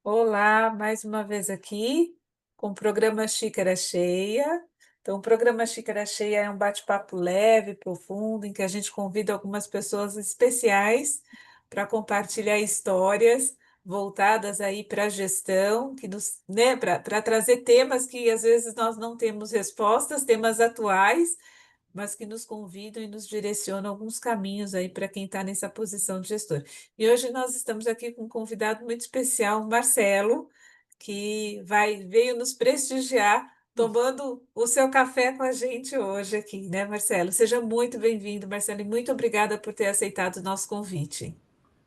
Olá, mais uma vez aqui com o programa Xícara Cheia. Então, o programa Xícara Cheia é um bate-papo leve, profundo, em que a gente convida algumas pessoas especiais para compartilhar histórias voltadas aí para a gestão, que nos, né, para trazer temas que às vezes nós não temos respostas, temas atuais, mas que nos convidam e nos direcionam alguns caminhos aí para quem está nessa posição de gestor. E hoje nós estamos aqui com um convidado muito especial, o Marcelo, que veio nos prestigiar tomando o seu café com a gente hoje aqui, né, Marcelo? Seja muito bem-vindo, Marcelo, e muito obrigada por ter aceitado o nosso convite.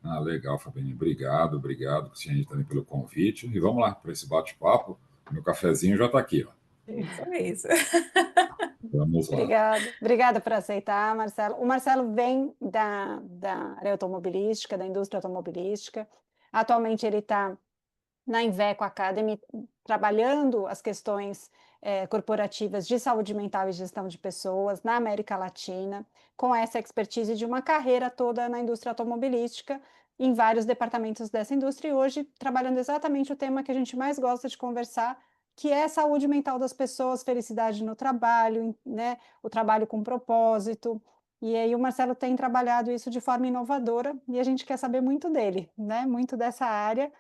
Ah, legal, Fabiane. Obrigado, Cristiane, também pelo convite. E vamos lá, para esse bate-papo. Meu cafezinho já está aqui, ó. Isso mesmo. Vamos lá. Obrigada por aceitar, Marcelo. O Marcelo vem da área automobilística, da indústria automobilística. Atualmente ele está na Inveco Academy, trabalhando as questões corporativas de saúde mental e gestão de pessoas na América Latina, com essa expertise de uma carreira toda na indústria automobilística, em vários departamentos dessa indústria, e hoje trabalhando exatamente o tema que a gente mais gosta de conversar, que é a saúde mental das pessoas, felicidade no trabalho, né, o trabalho com propósito. E aí o Marcelo tem trabalhado isso de forma inovadora e a gente quer saber muito dele, né, muito dessa área.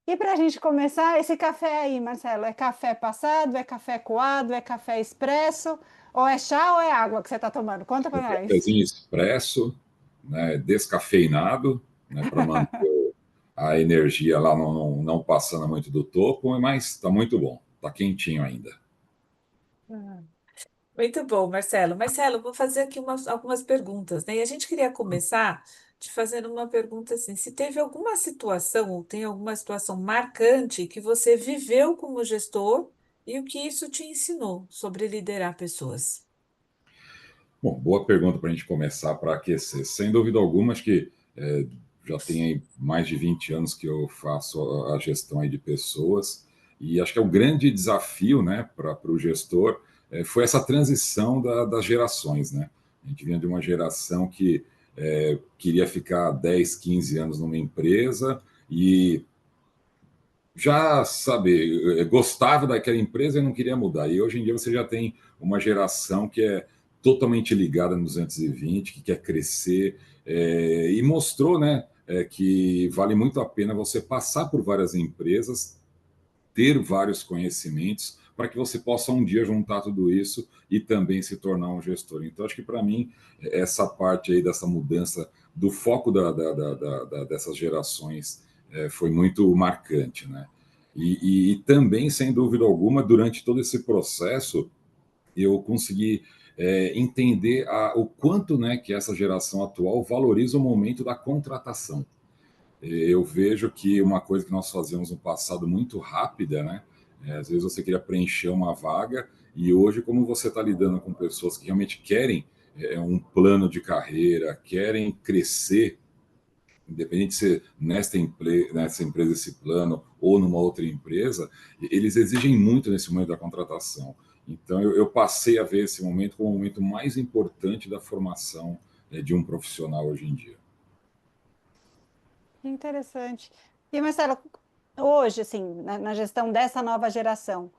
E para a gente começar, esse café aí, Marcelo, é café passado, é café coado, é café expresso, ou é chá ou é água que você está tomando? Conta Um para nós. cafezinho expresso, né, descafeinado, né, para manter a energia lá não passando muito do topo, mas está muito bom. Está quentinho ainda. Ah, muito bom, Marcelo. Marcelo, vou fazer aqui algumas perguntas, né? E a gente queria começar te fazendo uma pergunta assim: se teve alguma situação ou tem alguma situação marcante que você viveu como gestor e o que isso te ensinou sobre liderar pessoas? Bom, boa pergunta para a gente começar para aquecer. Sem dúvida alguma, acho que já tem aí mais de 20 anos que eu faço a gestão aí de pessoas, e acho que é o grande desafio, né, para o gestor foi essa transição das gerações, né? A gente vinha de uma geração que queria ficar 10, 15 anos numa empresa e já, sabe, gostava daquela empresa e não queria mudar. E hoje em dia você já tem uma geração que é totalmente ligada no 220, que quer crescer, e mostrou, né, que vale muito a pena você passar por várias empresas, ter vários conhecimentos, para que você possa um dia juntar tudo isso e também se tornar um gestor. Então, acho que para mim, essa parte aí dessa mudança do foco dessas gerações foi muito marcante, né? E também, sem dúvida alguma, durante todo esse processo, eu consegui entender o quanto, né, que essa geração atual valoriza o momento da contratação. Eu vejo que uma coisa que nós fazíamos no passado muito rápida, né? Às vezes você queria preencher uma vaga e hoje, como você está lidando com pessoas que realmente querem um plano de carreira, querem crescer, independente de ser nessa empresa esse plano ou numa outra empresa, eles exigem muito nesse momento da contratação. Então, eu passei a ver esse momento como o momento mais importante da formação de um profissional hoje em dia. Que interessante. E, Marcelo, hoje, assim, na gestão dessa nova geração,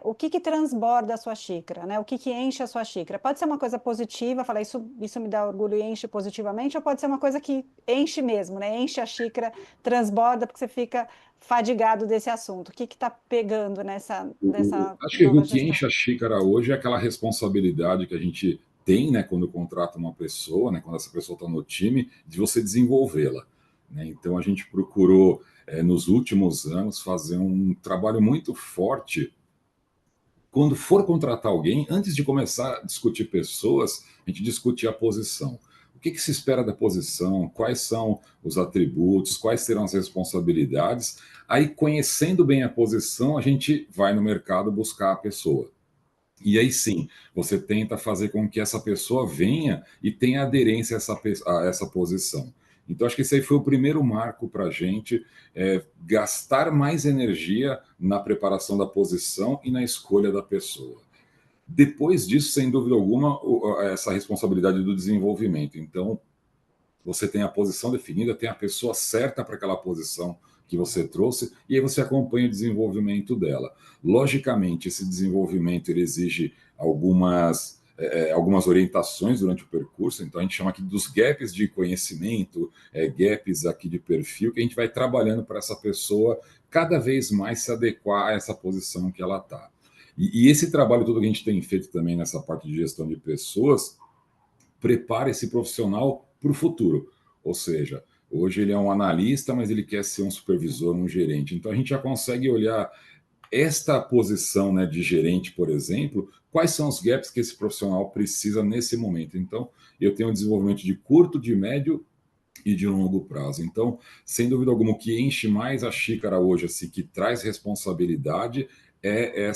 o que transborda a sua xícara, né? O que enche a sua xícara? Pode ser uma coisa positiva, falar isso me dá orgulho e enche positivamente, ou pode ser uma coisa que enche mesmo, né? Enche a xícara, transborda porque você fica fadigado desse assunto. O que está pegando nessa Acho que o nova que gestão? enche a xícara hoje é aquela responsabilidade que a gente tem, né, quando contrata uma pessoa, né, quando essa pessoa está no time, de você desenvolvê-la, né? Então a gente procurou, nos últimos anos, fazer um trabalho muito forte. Quando for contratar alguém, antes de começar a discutir pessoas, a gente discute a posição. O que se espera da posição? Quais são os atributos? Quais serão as responsabilidades? Aí, conhecendo bem a posição, a gente vai no mercado buscar a pessoa. E aí sim, você tenta fazer com que essa pessoa venha e tenha aderência a essa posição. Então, acho que esse aí foi o primeiro marco para a gente, gastar mais energia na preparação da posição e na escolha da pessoa. Depois disso, sem dúvida alguma, essa responsabilidade do desenvolvimento. Então, você tem a posição definida, tem a pessoa certa para aquela posição que você trouxe, e aí você acompanha o desenvolvimento dela. Logicamente, esse desenvolvimento ele exige algumas orientações durante o percurso, então a gente chama aqui dos gaps de conhecimento, gaps aqui de perfil, que a gente vai trabalhando para essa pessoa cada vez mais se adequar a essa posição que ela está. E esse trabalho todo que a gente tem feito também nessa parte de gestão de pessoas, prepara esse profissional para o futuro. Ou seja, hoje ele é um analista, mas ele quer ser um supervisor, um gerente. Então a gente já consegue olhar esta posição, né, de gerente, por exemplo, quais são os gaps que esse profissional precisa nesse momento. Então, eu tenho um desenvolvimento de curto, de médio e de longo prazo. Então, sem dúvida alguma, o que enche mais a xícara hoje, assim, que traz responsabilidade, é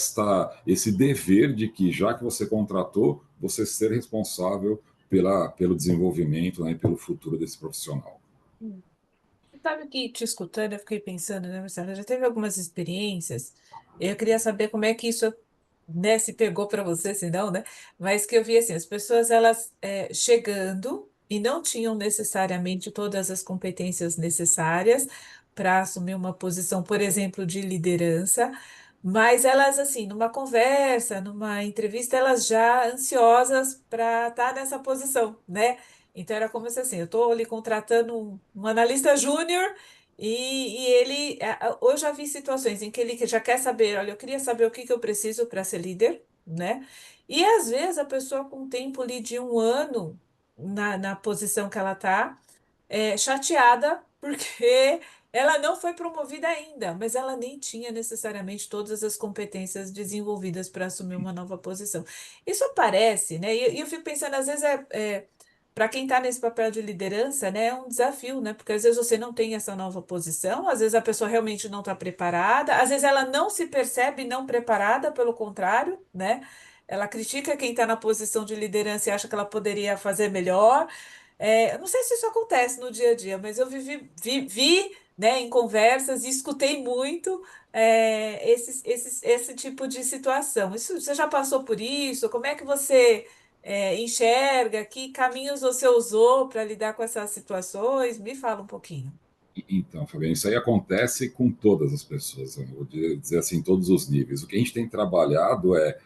esse dever de que, já que você contratou, você ser responsável pelo desenvolvimento, né, e pelo futuro desse profissional. Sabe que te escutando, eu fiquei pensando, né, Marcelo? Já teve algumas experiências. Eu queria saber como é que isso, né, se pegou para você, se não, né? Mas que eu vi assim, as pessoas elas chegando e não tinham necessariamente todas as competências necessárias para assumir uma posição, por exemplo, de liderança, mas elas assim, numa conversa, numa entrevista, elas já ansiosas para estar nessa posição, né? Então era como se assim, eu estou ali contratando um analista júnior e ele, eu já vi situações em que ele já quer saber, olha, eu queria saber o que que eu preciso para ser líder, né? E às vezes a pessoa com tempo ali de um ano na posição que ela está, chateada porque ela não foi promovida ainda, mas ela nem tinha necessariamente todas as competências desenvolvidas para assumir uma nova posição. Isso parece, né? E eu fico pensando, às vezes para quem está nesse papel de liderança, né, é um desafio, né? Porque às vezes você não tem essa nova posição, às vezes a pessoa realmente não está preparada, às vezes ela não se percebe não preparada, pelo contrário, né? Ela critica quem está na posição de liderança e acha que ela poderia fazer melhor. Eu não sei se isso acontece no dia a dia, mas eu vi, né, em conversas e escutei muito esse tipo de situação. Isso, você já passou por isso? Como é que você enxerga? Que caminhos você usou para lidar com essas situações? Me fala um pouquinho. Então, Fabiano, isso aí acontece com todas as pessoas, eu vou dizer assim, em todos os níveis. O que a gente tem trabalhado é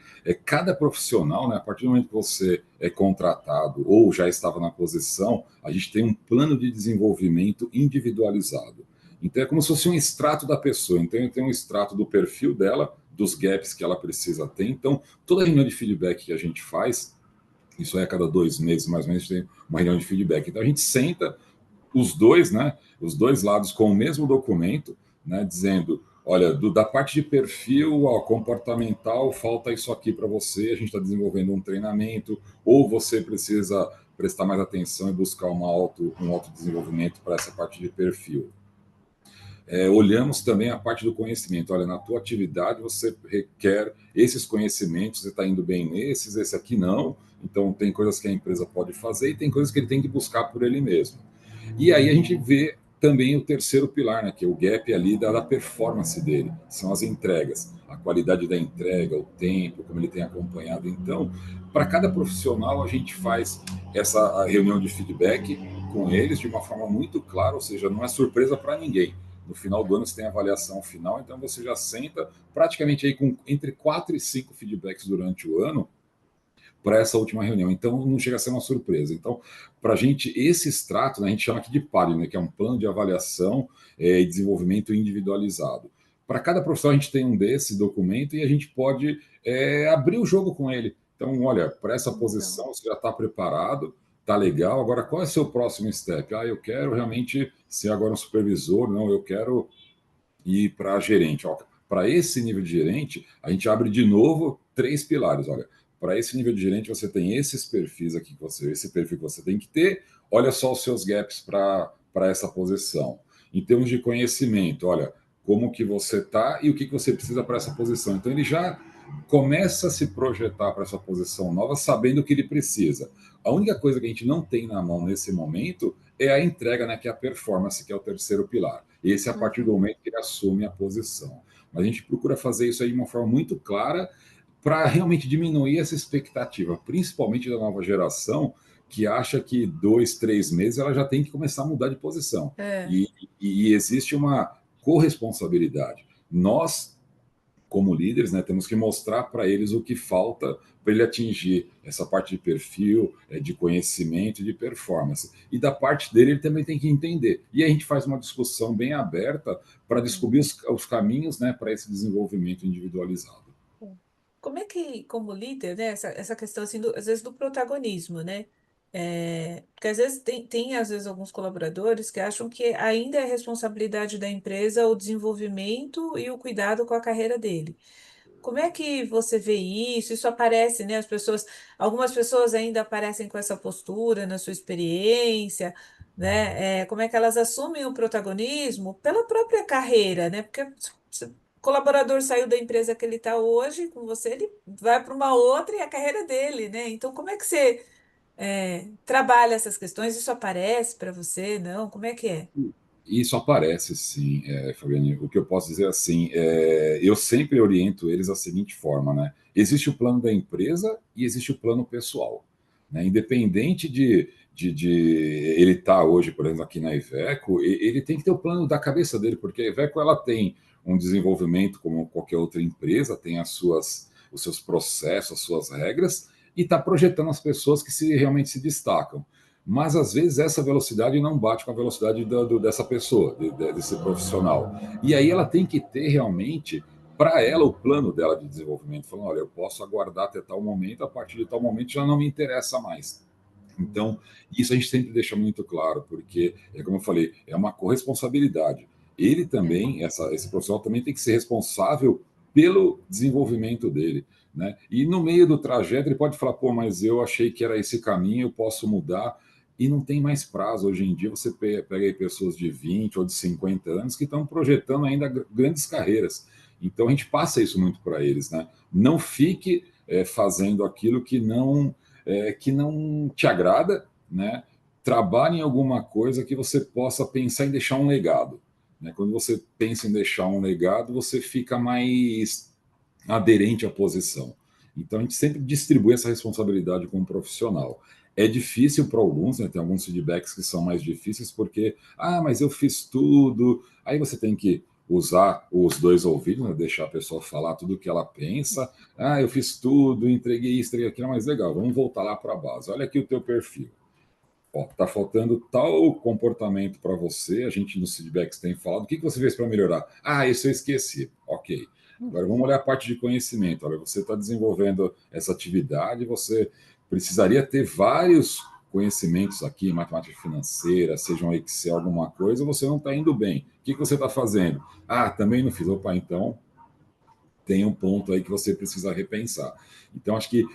cada profissional, né, a partir do momento que você é contratado ou já estava na posição, a gente tem um plano de desenvolvimento individualizado. Então, é como se fosse um extrato da pessoa. Então, eu tenho um extrato do perfil dela, dos gaps que ela precisa ter. Então, toda reunião de feedback que a gente faz, isso é a cada 2 meses, mais ou menos, a gente tem uma reunião de feedback. Então, a gente senta os dois, né, os dois lados com o mesmo documento, né, dizendo, olha, da parte de perfil ao comportamental, falta isso aqui para você, a gente está desenvolvendo um treinamento, ou você precisa prestar mais atenção e buscar um autodesenvolvimento para essa parte de perfil. Olhamos também a parte do conhecimento. Olha, na tua atividade você requer esses conhecimentos, você está indo bem nesses, esse aqui não. Então, tem coisas que a empresa pode fazer e tem coisas que ele tem que buscar por ele mesmo. E aí a gente vê também o terceiro pilar, né, que é o gap ali da performance dele, são as entregas, a qualidade da entrega, o tempo, como ele tem acompanhado. Então, para cada profissional, a gente faz essa reunião de feedback com eles de uma forma muito clara, ou seja, não é surpresa para ninguém. No final do ano você tem a avaliação final, então você já senta praticamente aí com entre 4 e 5 feedbacks durante o ano para essa última reunião. Então, não chega a ser uma surpresa. Então, para a gente, esse extrato, né, a gente chama aqui de PAD, né, que é um plano de avaliação e desenvolvimento individualizado. Para cada profissional, a gente tem um desse documento e a gente pode abrir o jogo com ele. Então, olha, para essa posição, você já está preparado, tá legal. Agora, qual é o seu próximo step? Eu quero realmente ser agora um supervisor, não, eu quero ir para gerente. Para esse nível de gerente, a gente abre de novo 3 pilares. Olha, para esse nível de gerente, você tem esses perfis aqui, esse perfil que você tem que ter. Olha só os seus gaps para essa posição. Em termos de conhecimento, olha, como que você está e o que você precisa para essa posição. Então, ele já começa a se projetar para essa posição nova, sabendo o que ele precisa. A única coisa que a gente não tem na mão nesse momento é a entrega, né, que é a performance, que é o terceiro pilar. Esse é a partir do momento que ele assume a posição. Mas a gente procura fazer isso aí de uma forma muito clara para realmente diminuir essa expectativa, principalmente da nova geração, que acha que 2, 3 meses ela já tem que começar a mudar de posição. É. E existe corresponsabilidade. Nós, como líderes, né, temos que mostrar para eles o que falta para ele atingir essa parte de perfil, de conhecimento e de performance. E da parte dele, ele também tem que entender. E a gente faz uma discussão bem aberta para descobrir os caminhos, né, para esse desenvolvimento individualizado. Como é que, como líder, né, essa questão, assim, às vezes, do protagonismo, né? Porque às vezes às vezes, alguns colaboradores que acham que ainda é responsabilidade da empresa o desenvolvimento e o cuidado com a carreira dele. Como é que você vê isso? Isso aparece, né? Algumas pessoas ainda aparecem com essa postura na sua experiência, né? Como é que elas assumem o protagonismo pela própria carreira, né? Porque se o colaborador saiu da empresa que ele está hoje com você, ele vai para uma outra e é a carreira dele, né? Então, como é que você trabalha essas questões? Isso aparece para você? Não? Como é que é? Isso aparece, sim, Fabiane. O que eu posso dizer assim, eu sempre oriento eles da seguinte forma, né? Existe o plano da empresa e existe o plano pessoal, né? Independente de ele estar hoje, por exemplo, aqui na Iveco, ele tem que ter o plano da cabeça dele, porque a Iveco ela tem um desenvolvimento como qualquer outra empresa, tem os seus processos, as suas regras, e está projetando as pessoas que realmente se destacam. Mas às vezes essa velocidade não bate com a velocidade dessa pessoa, desse profissional. E aí ela tem que ter realmente para ela o plano dela de desenvolvimento, falando, olha, eu posso aguardar até tal momento, a partir de tal momento já não me interessa mais. Então, isso a gente sempre deixa muito claro, porque, como eu falei, é uma corresponsabilidade. Ele também, esse profissional também tem que ser responsável pelo desenvolvimento dele. Né? E no meio do trajeto ele pode falar, pô, mas eu achei que era esse caminho, eu posso mudar. E não tem mais prazo. Hoje em dia você pega aí pessoas de 20 ou de 50 anos que estão projetando ainda grandes carreiras. Então a gente passa isso muito para eles. Né? Não fique fazendo aquilo que não te agrada, né? Trabalhe em alguma coisa que você possa pensar em deixar um legado. Né? Quando você pensa em deixar um legado, você fica mais aderente à posição. Então, a gente sempre distribui essa responsabilidade como profissional. É difícil para alguns, né? Tem alguns feedbacks que são mais difíceis, porque, mas eu fiz tudo. Aí você tem que usar os dois ouvidos, né? Deixar a pessoa falar tudo o que ela pensa. Eu fiz tudo, entreguei isso, entreguei aquilo, mas legal, vamos voltar lá para a base. Olha aqui o teu perfil. Tá faltando tal comportamento para você. A gente nos feedbacks tem falado. O que você fez para melhorar? Isso eu esqueci. Ok. Agora vamos olhar a parte de conhecimento. Olha, você está desenvolvendo essa atividade, você precisaria ter vários conhecimentos aqui, matemática financeira, seja um Excel, alguma coisa, você não está indo bem. O que você está fazendo? Também não fiz. Opa, então tem um ponto aí que você precisa repensar. Então, acho que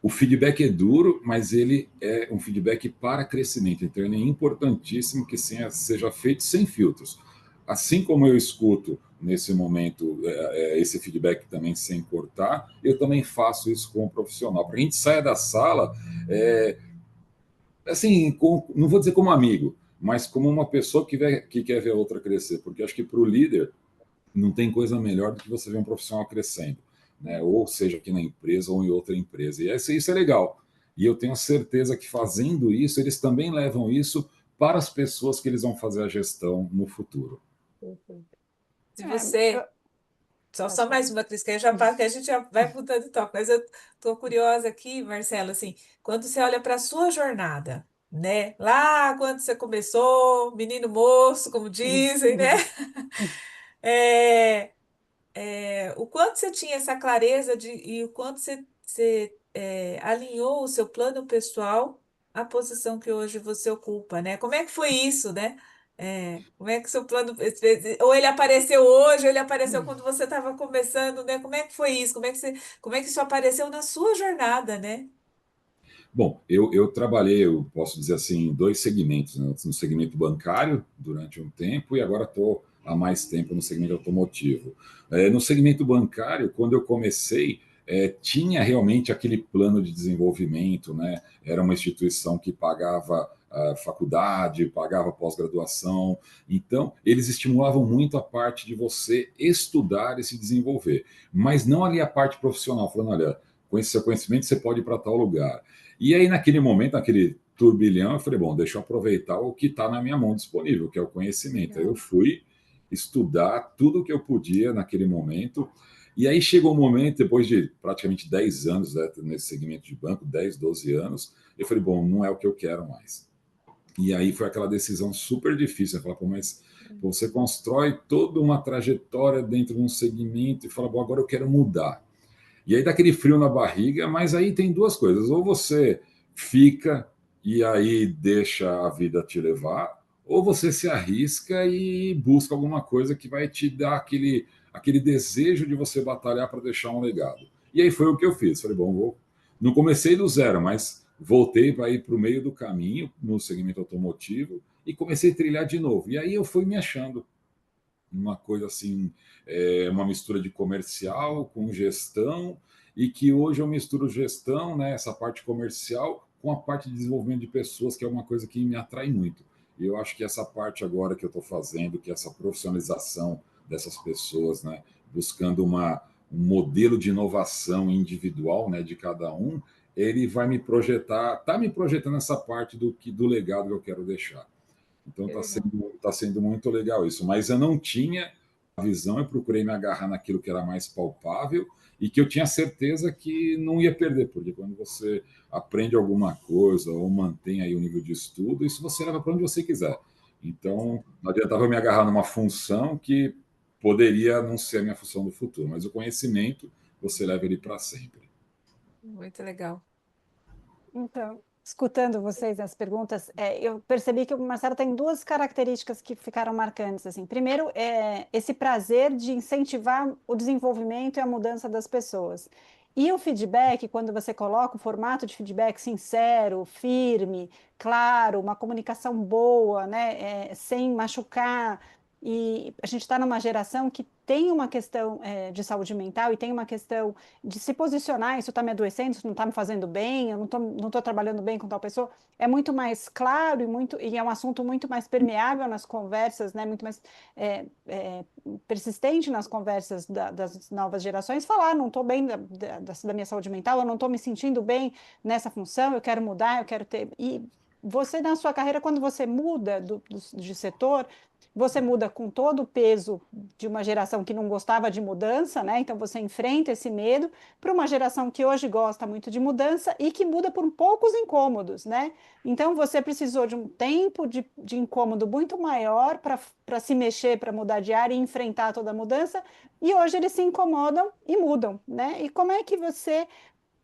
o feedback é duro, mas ele é um feedback para crescimento. Então, ele é importantíssimo que seja feito sem filtros. Assim como eu escuto nesse momento esse feedback também sem cortar, eu também faço isso como profissional. Para a gente saia da sala, assim, não vou dizer como amigo, mas como uma pessoa que quer ver a outra crescer. Porque acho que para o líder não tem coisa melhor do que você ver um profissional crescendo. Né? Ou seja, aqui na empresa ou em outra empresa. E isso é legal. E eu tenho certeza que fazendo isso, eles também levam isso para as pessoas que eles vão fazer a gestão no futuro. Se você... Só mais uma, Cris, que a gente já vai mudando de tópico. Mas eu estou curiosa aqui, Marcelo, assim, quando você olha para a sua jornada, né? Lá quando você começou, menino moço, como dizem, né? É, o quanto você tinha essa clareza e o quanto você alinhou o seu plano pessoal à posição que hoje você ocupa, né? Como é que foi isso, né? Como é que seu plano... Ou ele apareceu hoje, ou ele apareceu quando você estava começando, né? Como é que foi isso? Como é que isso apareceu na sua jornada, né? Bom, eu trabalhei, eu posso dizer assim, em dois segmentos, né? No segmento bancário durante um tempo e agora estou há mais tempo no segmento automotivo. No segmento bancário, quando eu comecei, tinha realmente aquele plano de desenvolvimento, né? Era uma instituição que pagava faculdade, pagava pós-graduação. Então, eles estimulavam muito a parte de você estudar e se desenvolver, mas não ali a parte profissional, falando, olha, com esse seu conhecimento você pode ir para tal lugar. E aí, naquele momento, naquele turbilhão, eu falei, bom, deixa eu aproveitar o que está na minha mão disponível, que é o conhecimento. Aí eu fui estudar tudo o que eu podia naquele momento. E aí chegou um momento, depois de praticamente 10 anos, né, nesse segmento de banco, 10, 12 anos, eu falei, bom, não é o que eu quero mais. E aí foi aquela decisão super difícil. Eu falei, pô, mas você constrói toda uma trajetória dentro de um segmento e fala, bom, agora eu quero mudar. E aí dá aquele frio na barriga, mas aí tem duas coisas. Ou você fica e aí deixa a vida te levar, ou você se arrisca e busca alguma coisa que vai te dar aquele desejo de você batalhar para deixar um legado. E aí foi o que eu fiz. Falei, bom, não comecei do zero, mas voltei para ir para o meio do caminho no segmento automotivo e comecei a trilhar de novo. E aí eu fui me achando uma coisa assim, uma mistura de comercial com gestão, e que hoje eu misturo gestão, né, essa parte comercial, com a parte de desenvolvimento de pessoas, que é uma coisa que me atrai muito. E eu acho que essa parte agora que eu estou fazendo, que é essa profissionalização dessas pessoas, né, buscando um modelo de inovação individual, né, de cada um, ele vai me projetar, está me projetando essa parte do legado que eu quero deixar. Então Que legal. tá sendo muito legal isso. Mas eu não tinha a visão, eu procurei me agarrar naquilo que era mais palpável e que eu tinha certeza que não ia perder, porque quando você aprende alguma coisa ou mantém aí o nível de estudo, isso você leva para onde você quiser. Então, não adiantava me agarrar numa função que poderia não ser a minha função do futuro, mas o conhecimento você leva ele para sempre. Muito legal. Então, escutando vocês as perguntas, eu percebi que o Marcelo tem duas características que ficaram marcantes. Assim, primeiro, esse prazer de incentivar o desenvolvimento e a mudança das pessoas. E o feedback, quando você coloca o formato de feedback sincero, firme, claro, uma comunicação boa, né, sem machucar. E a gente está numa geração que tem uma questão de saúde mental e tem uma questão de se posicionar, isso está me adoecendo, isso não está me fazendo bem, eu não tô trabalhando bem com tal pessoa, é muito mais claro e é um assunto muito mais permeável nas conversas, né, muito mais persistente nas conversas das novas gerações, falar, não estou bem da minha saúde mental, eu não estou me sentindo bem nessa função, eu quero mudar, eu quero ter... E você, na sua carreira, quando você muda de setor, você muda com todo o peso de uma geração que não gostava de mudança, né? Então você enfrenta esse medo para uma geração que hoje gosta muito de mudança e que muda por poucos incômodos, né? Então você precisou de um tempo de incômodo muito maior para se mexer, para mudar de área e enfrentar toda a mudança, e hoje eles se incomodam e mudam, né? E como é que você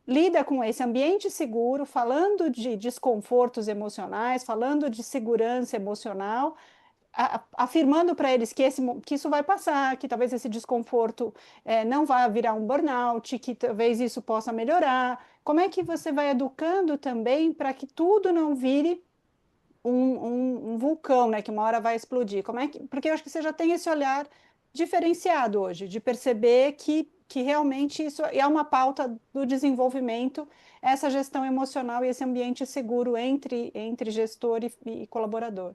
lida com esse ambiente seguro, falando de desconfortos emocionais, falando de segurança emocional, afirmando para eles que isso vai passar, que talvez esse desconforto não vá virar um burnout, que talvez isso possa melhorar. Como é que você vai educando também para que tudo não vire um vulcão, né, que uma hora vai explodir? Porque eu acho que você já tem esse olhar diferenciado hoje, de perceber que realmente isso é uma pauta do desenvolvimento, essa gestão emocional e esse ambiente seguro entre gestor e colaborador.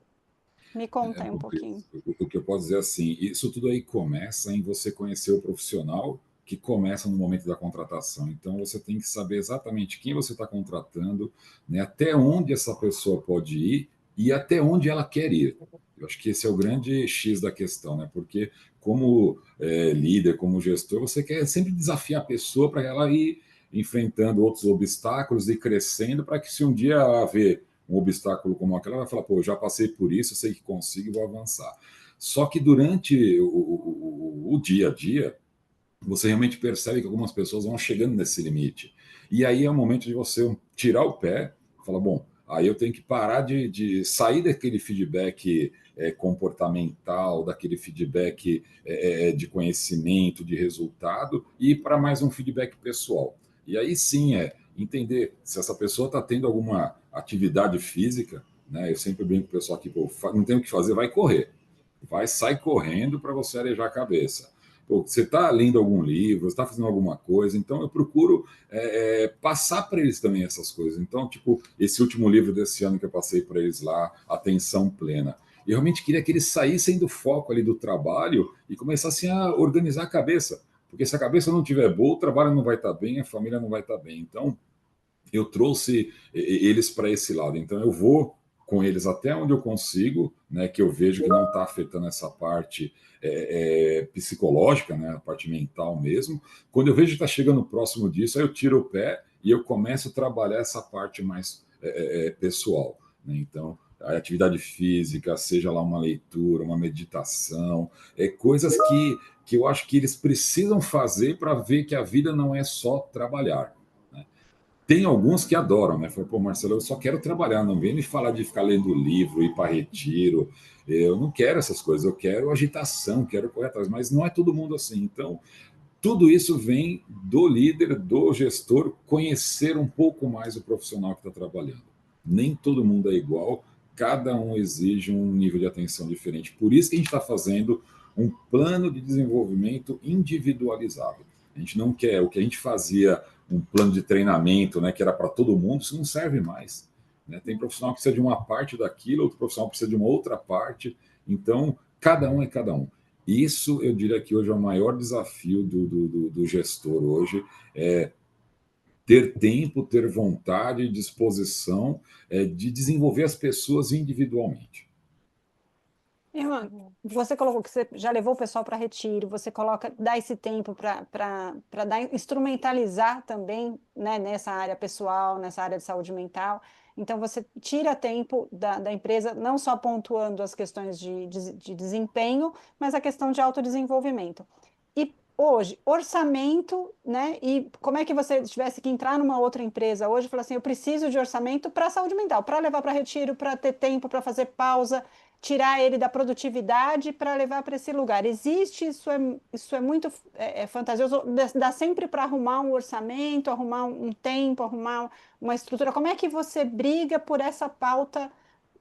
Me conta aí um pouquinho. O que eu posso dizer assim, isso tudo aí começa em você conhecer o profissional que começa no momento da contratação. Então você tem que saber exatamente quem você está contratando, né, até onde essa pessoa pode ir e até onde ela quer ir. Eu acho que esse é o grande X da questão, né? Porque como líder, como gestor, você quer sempre desafiar a pessoa para ela ir enfrentando outros obstáculos e crescendo para que se um dia haver um obstáculo como aquele, ela vai falar, pô, já passei por isso, eu sei que consigo e vou avançar. Só que durante o dia a dia, você realmente percebe que algumas pessoas vão chegando nesse limite. E aí é o momento de você tirar o pé e falar, bom, aí eu tenho que parar de sair daquele feedback comportamental, daquele feedback de conhecimento, de resultado, e ir para mais um feedback pessoal. E aí sim entender se essa pessoa está tendo alguma atividade física, né? Eu sempre brinco com o pessoal aqui, pô, não tem o que fazer, vai correr. Sai correndo para você arejar a cabeça. Pô, você está lendo algum livro, está fazendo alguma coisa, então eu procuro passar para eles também essas coisas. Então, tipo, esse último livro desse ano que eu passei para eles lá, Atenção Plena, eu realmente queria que eles saíssem do foco ali do trabalho e começassem a organizar a cabeça. Porque se a cabeça não estiver boa, o trabalho não vai estar bem, a família não vai estar bem. Então, eu trouxe eles para esse lado. Então, eu vou com eles até onde eu consigo, né, que eu vejo que não está afetando essa parte psicológica, né, a parte mental mesmo. Quando eu vejo que está chegando próximo disso, aí eu tiro o pé e eu começo a trabalhar essa parte mais pessoal, né? Então, a atividade física, seja lá uma leitura, uma meditação, coisas que eu acho que eles precisam fazer para ver que a vida não é só trabalhar. Tem alguns que adoram, né? Falam, pô, Marcelo, eu só quero trabalhar, não vem me falar de ficar lendo livro, ir para retiro. Eu não quero essas coisas, eu quero agitação, quero correr atrás, mas não é todo mundo assim. Então, tudo isso vem do líder, do gestor, conhecer um pouco mais o profissional que está trabalhando. Nem todo mundo é igual, cada um exige um nível de atenção diferente. Por isso que a gente está fazendo um plano de desenvolvimento individualizado. A gente não quer o que a gente fazia, um plano de treinamento, né, que era para todo mundo, isso não serve mais. Né? Tem profissional que precisa de uma parte daquilo, outro profissional precisa de uma outra parte. Então, cada um é cada um. Isso, eu diria que hoje é o maior desafio do gestor hoje, é ter tempo, ter vontade e disposição de desenvolver as pessoas individualmente. Irmã, você colocou que você já levou o pessoal para retiro, você coloca, dá esse tempo para dar, instrumentalizar também, né, nessa área pessoal, nessa área de saúde mental. Então, você tira tempo da empresa, não só pontuando as questões de desempenho, mas a questão de autodesenvolvimento. E hoje, orçamento, né? E como é que você tivesse que entrar numa outra empresa hoje e falar assim, eu preciso de orçamento para saúde mental, para levar para retiro, para ter tempo, para fazer pausa, tirar ele da produtividade para levar para esse lugar. Existe, isso é muito fantasioso, dá sempre para arrumar um orçamento, arrumar um tempo, arrumar uma estrutura. Como é que você briga por essa pauta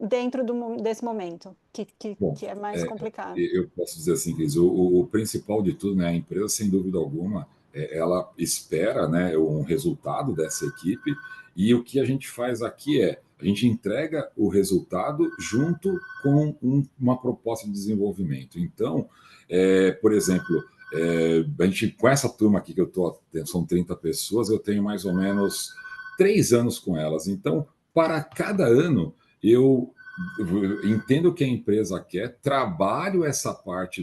dentro desse momento, Bom, que é mais complicado? eu posso dizer assim, Cris, o principal de tudo, né, a empresa, sem dúvida alguma, ela espera, né, um resultado dessa equipe, e o que a gente faz aqui a gente entrega o resultado junto com uma proposta de desenvolvimento. Então, por exemplo, a gente, com essa turma aqui que eu estou, são 30 pessoas, eu tenho mais ou menos 3 anos com elas. Então, para cada ano, eu entendo o que a empresa quer, trabalho essa parte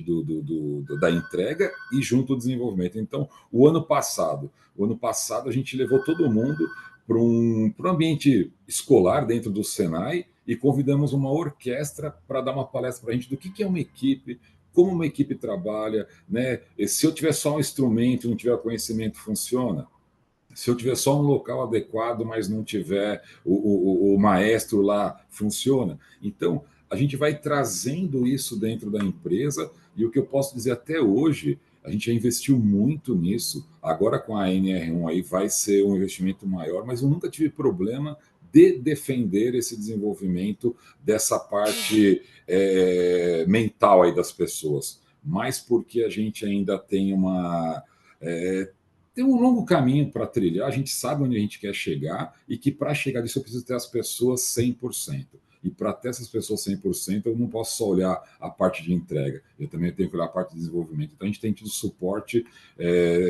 da entrega e junto ao desenvolvimento. Então, o ano passado a gente levou todo mundo para um ambiente escolar dentro do Senai e convidamos uma orquestra para dar uma palestra para a gente do que é uma equipe, como uma equipe trabalha, né? E se eu tiver só um instrumento, não tiver conhecimento, funciona. Se eu tiver só um local adequado, mas não tiver o maestro lá, funciona. Então, a gente vai trazendo isso dentro da empresa, e o que eu posso dizer até hoje, a gente já investiu muito nisso. Agora com a NR1 aí vai ser um investimento maior, mas eu nunca tive problema de defender esse desenvolvimento dessa parte mental aí das pessoas. Mas porque a gente ainda tem um longo caminho para trilhar, a gente sabe onde a gente quer chegar e que para chegar disso eu preciso ter as pessoas 100%. E para ter essas pessoas 100%, eu não posso só olhar a parte de entrega, eu também tenho que olhar a parte de desenvolvimento. Então, a gente tem tido suporte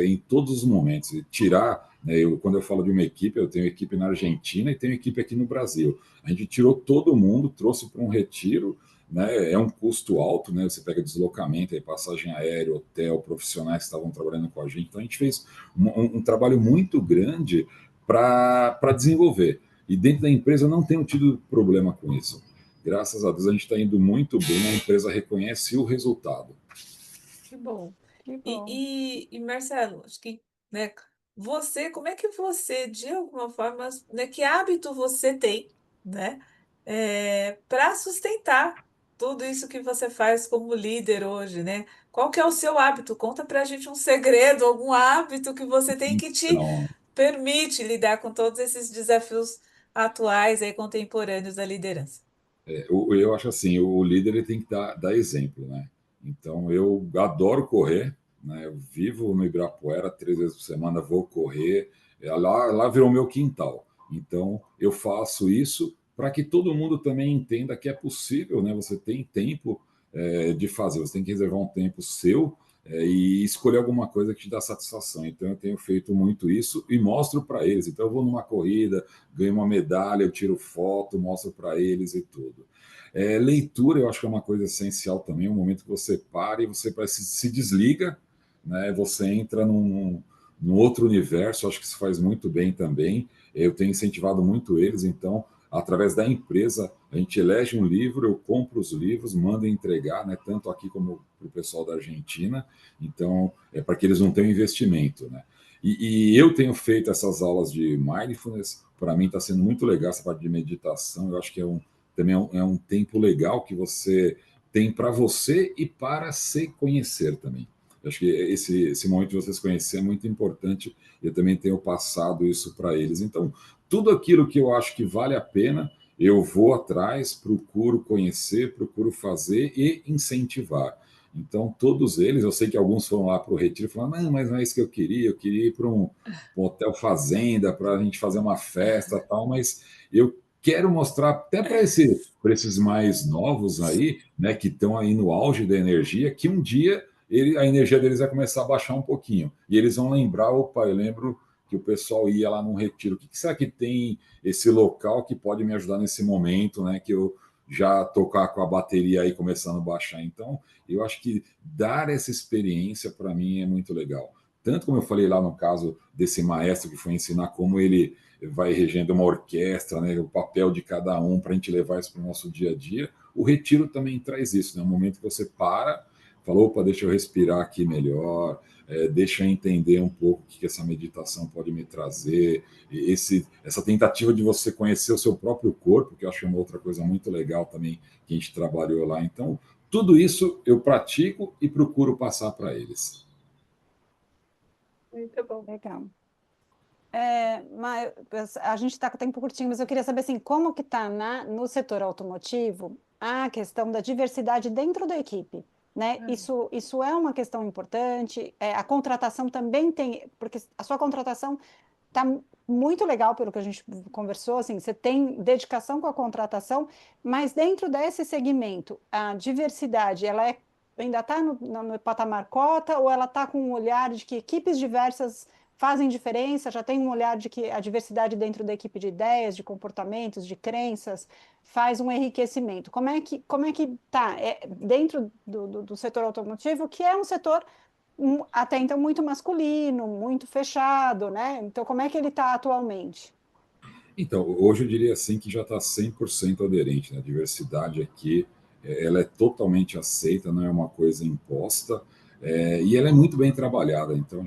em todos os momentos. E tirar, né, quando eu falo de uma equipe, eu tenho equipe na Argentina e tenho equipe aqui no Brasil. A gente tirou todo mundo, trouxe para um retiro, né, é um custo alto, né? Você pega deslocamento, aí passagem aérea, hotel, profissionais que estavam trabalhando com a gente. Então, a gente fez um trabalho muito grande para desenvolver. E dentro da empresa eu não tenho tido problema com isso. Graças a Deus a gente está indo muito bem, a empresa reconhece o resultado. Que bom. Que bom. Marcelo, acho que, né, como é que você, de alguma forma, né, que hábito você tem, né, para sustentar tudo isso que você faz como líder hoje, né? Qual que é o seu hábito? Conta para a gente um segredo, algum hábito que você tem que te Então, permite lidar com todos esses desafios atuais e contemporâneos da liderança. eu acho assim, o líder ele tem que dar exemplo, né? Então, eu adoro correr, né? Eu vivo no Ibirapuera 3 vezes por semana, vou correr, lá virou meu quintal. Então, eu faço isso para que todo mundo também entenda que é possível, né? Você tem tempo de fazer, você tem que reservar um tempo seu, e escolher alguma coisa que te dá satisfação. Então, eu tenho feito muito isso e mostro para eles. Então, eu vou numa corrida, ganho uma medalha, eu tiro foto, mostro para eles e tudo. Leitura, eu acho que é uma coisa essencial também, um momento que você para e você parece, se desliga, né? Você entra num outro universo, acho que isso faz muito bem também. Eu tenho incentivado muito eles, então, através da empresa, a gente elege um livro, eu compro os livros, mando entregar, né, tanto aqui como para o pessoal da Argentina, então, para que eles não tenham investimento, né? E eu tenho feito essas aulas de mindfulness, para mim está sendo muito legal essa parte de meditação, eu acho que também é um tempo legal que você tem para você e para se conhecer também. Eu acho que esse momento de vocês conhecer é muito importante. Eu também tenho passado isso para eles. Então, tudo aquilo que eu acho que vale a pena, eu vou atrás, procuro conhecer, procuro fazer e incentivar. Então, todos eles, eu sei que alguns foram lá para o retiro e falaram, não, mas não é isso que eu queria ir para um hotel fazenda, para a gente fazer uma festa e tal, mas eu quero mostrar até para esses mais novos aí, né, que estão aí no auge da energia, que um dia a energia deles vai começar a baixar um pouquinho. E eles vão lembrar, opa, eu lembro que o pessoal ia lá num retiro. O que será que tem esse local que pode me ajudar nesse momento, né? Que eu já tocar com a bateria aí começando a baixar. Então, eu acho que dar essa experiência para mim é muito legal. Tanto como eu falei lá no caso desse maestro que foi ensinar como ele vai regendo uma orquestra, né, o papel de cada um para a gente levar isso para o nosso dia a dia. O retiro também traz isso, né? Um momento que você para, falou, opa, deixa eu respirar aqui melhor, deixa eu entender um pouco o que essa meditação pode me trazer, essa tentativa de você conhecer o seu próprio corpo, que eu acho que é uma outra coisa muito legal também que a gente trabalhou lá. Então, tudo isso eu pratico e procuro passar para eles. Muito bom. Legal. Mas a gente está com tempo curtinho, mas eu queria saber assim, como que está no setor automotivo a questão da diversidade dentro da equipe, né? Isso é uma questão importante. A contratação também tem, porque a sua contratação está muito legal pelo que a gente conversou, assim, você tem dedicação com a contratação, mas dentro desse segmento, a diversidade, ainda está no patamar cota ou ela está com um olhar de que equipes diversas fazem diferença, já tem um olhar de que a diversidade dentro da equipe de ideias, de comportamentos, de crenças, faz um enriquecimento. Como é que está dentro do setor automotivo, que é um setor até então muito masculino, muito fechado, né? Então, como é que ele está atualmente? Então, hoje eu diria assim que já está 100% aderente, né? A diversidade aqui, ela é totalmente aceita, não é uma coisa imposta, e ela é muito bem trabalhada. Então,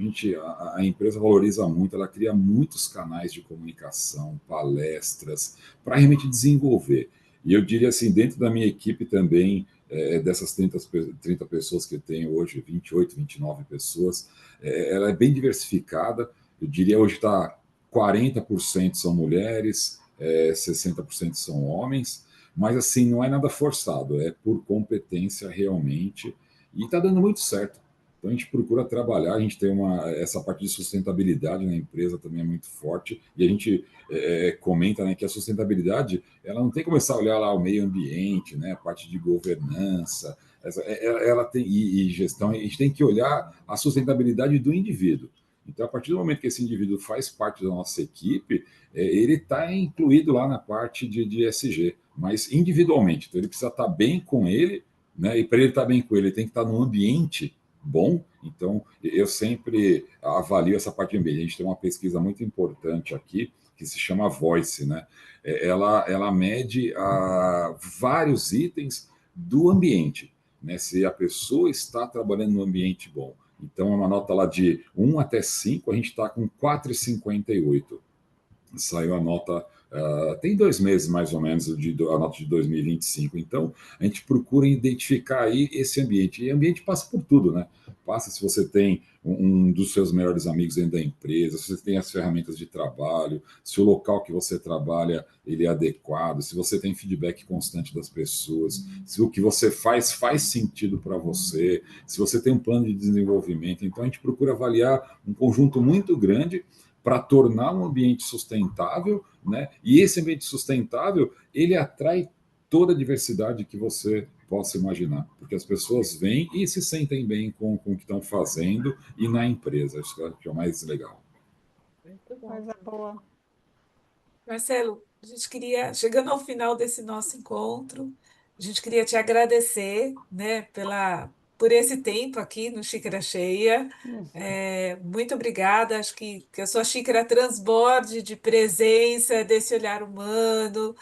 a empresa valoriza muito, ela cria muitos canais de comunicação, palestras, para realmente desenvolver. E eu diria assim, dentro da minha equipe também, dessas 30 pessoas que eu tenho hoje, 28, 29 pessoas, ela é bem diversificada. Eu diria hoje está 40% são mulheres, 60% são homens, mas assim, não é nada forçado, é por competência realmente, e está dando muito certo. Então a gente procura trabalhar, a gente tem essa parte de sustentabilidade na empresa também é muito forte, e a gente comenta, né, que a sustentabilidade ela não tem que começar a olhar lá o meio ambiente, né, a parte de governança, ela tem, e gestão, a gente tem que olhar a sustentabilidade do indivíduo. Então, a partir do momento que esse indivíduo faz parte da nossa equipe, ele está incluído lá na parte de ESG, mas individualmente. Então, ele precisa estar bem com ele, né? E para ele estar bem com ele, ele tem que estar num ambiente bom. Então, eu sempre avalio essa parte de ambiente. A gente tem uma pesquisa muito importante aqui, que se chama Voice, né? Ela mede vários itens do ambiente, né? Se a pessoa está trabalhando num ambiente bom. Então, é uma nota lá de 1 até 5, a gente está com 4,58. Saiu a nota, tem 2 meses mais ou menos, a nota de 2025. Então, a gente procura identificar aí esse ambiente. E o ambiente passa por tudo, né? Passa se você tem um dos seus melhores amigos dentro da empresa, se você tem as ferramentas de trabalho, se o local que você trabalha ele é adequado, se você tem feedback constante das pessoas, se o que você faz sentido para você, se você tem um plano de desenvolvimento. Então, a gente procura avaliar um conjunto muito grande para tornar um ambiente sustentável, né? E esse ambiente sustentável, ele atrai toda a diversidade que você possa imaginar, porque as pessoas vêm e se sentem bem com o que estão fazendo e na empresa, isso que é o mais legal. Muito bom. Coisa boa. Marcelo, a gente queria, chegando ao final desse nosso encontro, a gente queria te agradecer, né, por esse tempo aqui no Xícara Cheia. Muito obrigada. Acho que a sua xícara transborde de presença, desse olhar humano,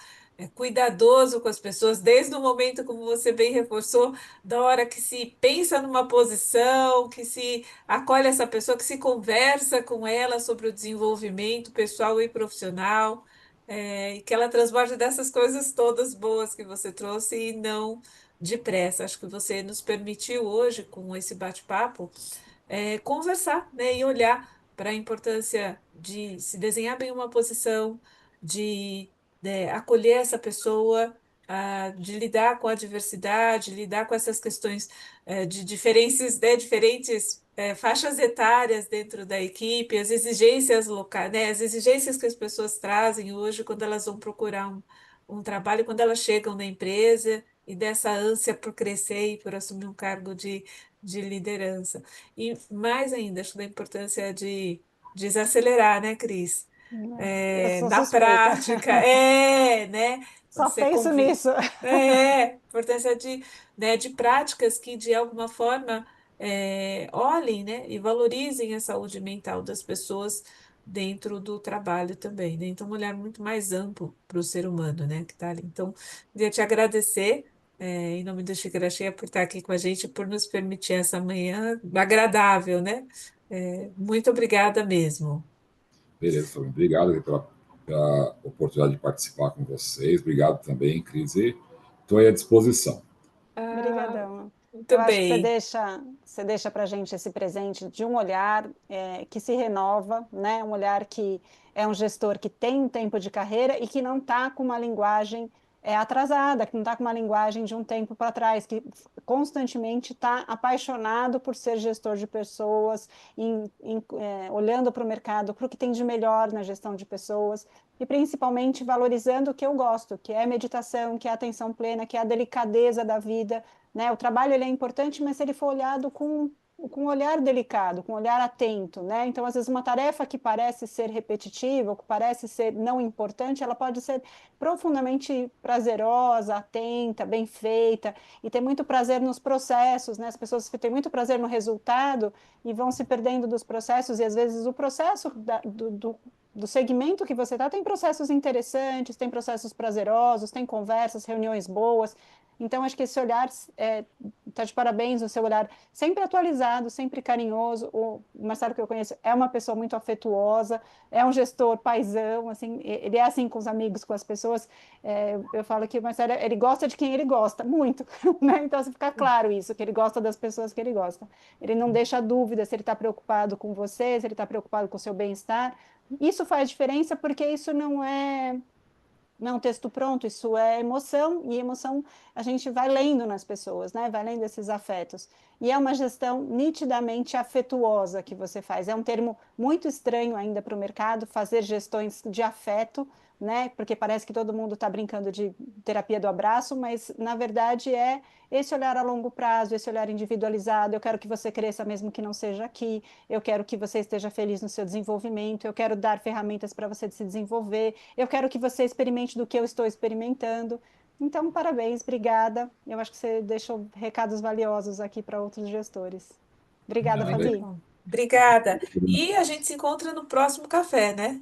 cuidadoso com as pessoas, desde o momento, como você bem reforçou, da hora que se pensa numa posição, que se acolhe essa pessoa, que se conversa com ela sobre o desenvolvimento pessoal e profissional. E que ela transborde dessas coisas todas boas que você trouxe e não depressa. Acho que você nos permitiu hoje, com esse bate-papo, conversar, né, e olhar para a importância de se desenhar bem uma posição, de, acolher essa pessoa, de lidar com a diversidade, lidar com essas questões de diferentes faixas etárias dentro da equipe, as exigências locais, né, as exigências que as pessoas trazem hoje quando elas vão procurar um trabalho, quando elas chegam na empresa e dessa ânsia por crescer e por assumir um cargo de liderança. E mais ainda, acho da importância de desacelerar, né, Cris? Eu sou Na suspeita. prática, né? Só Você penso nisso. importância de práticas que, de alguma forma, olhem, né, e valorizem a saúde mental das pessoas dentro do trabalho também, né? Então, um olhar muito mais amplo para o ser humano, né, que está ali. Então, queria te agradecer, em nome do Xícara Cheia, por estar aqui com a gente, por nos permitir essa manhã agradável, né? Muito obrigada mesmo. Beleza, Fabiano. Obrigado pela oportunidade de participar com vocês. Obrigado também, Cris. E estou aí à disposição. Ah, Obrigadão. muito Eu acho que bem. você deixa para a gente esse presente de um olhar que se renova, né? Um olhar que é um gestor que tem um tempo de carreira e que não está com uma linguagem atrasada, que não está com uma linguagem de um tempo para trás, que constantemente está apaixonado por ser gestor de pessoas, olhando para o mercado, para o que tem de melhor na gestão de pessoas e principalmente valorizando o que eu gosto, que é meditação, que é atenção plena, que é a delicadeza da vida, né? O trabalho ele é importante, mas se ele for olhado com um olhar delicado, com um olhar atento, né? Então, às vezes, uma tarefa que parece ser repetitiva, que parece ser não importante, ela pode ser profundamente prazerosa, atenta, bem feita, e ter muito prazer nos processos, né? As pessoas que têm muito prazer no resultado e vão se perdendo dos processos, e às vezes o processo do segmento que você está tem processos interessantes, tem processos prazerosos, tem conversas, reuniões boas. Então, acho que esse olhar está de parabéns, o seu olhar sempre atualizado, sempre carinhoso. O Marcelo, que eu conheço, é uma pessoa muito afetuosa, é um gestor paisão, assim, ele é assim com os amigos, com as pessoas. Eu falo que o Marcelo, ele gosta de quem ele gosta, muito, né? Então, assim, fica claro isso, que ele gosta das pessoas que ele gosta. Ele não deixa dúvida se ele está preocupado com você, se ele está preocupado com o seu bem-estar. Isso faz diferença porque isso não é um texto pronto, isso é emoção, e emoção a gente vai lendo nas pessoas, né? Vai lendo esses afetos. E é uma gestão nitidamente afetuosa que você faz. É um termo muito estranho ainda para o mercado, fazer gestões de afeto, né? Porque parece que todo mundo está brincando de terapia do abraço, mas na verdade é esse olhar a longo prazo, esse olhar individualizado. Eu quero que você cresça mesmo que não seja aqui, eu quero que você esteja feliz no seu desenvolvimento, eu quero dar ferramentas para você se desenvolver, eu quero que você experimente do que eu estou experimentando. Então, parabéns, obrigada. Eu acho que você deixou recados valiosos aqui para outros gestores. Obrigada, Nada, Muito Fabi. bom. Obrigada. E a gente se encontra no próximo café, né?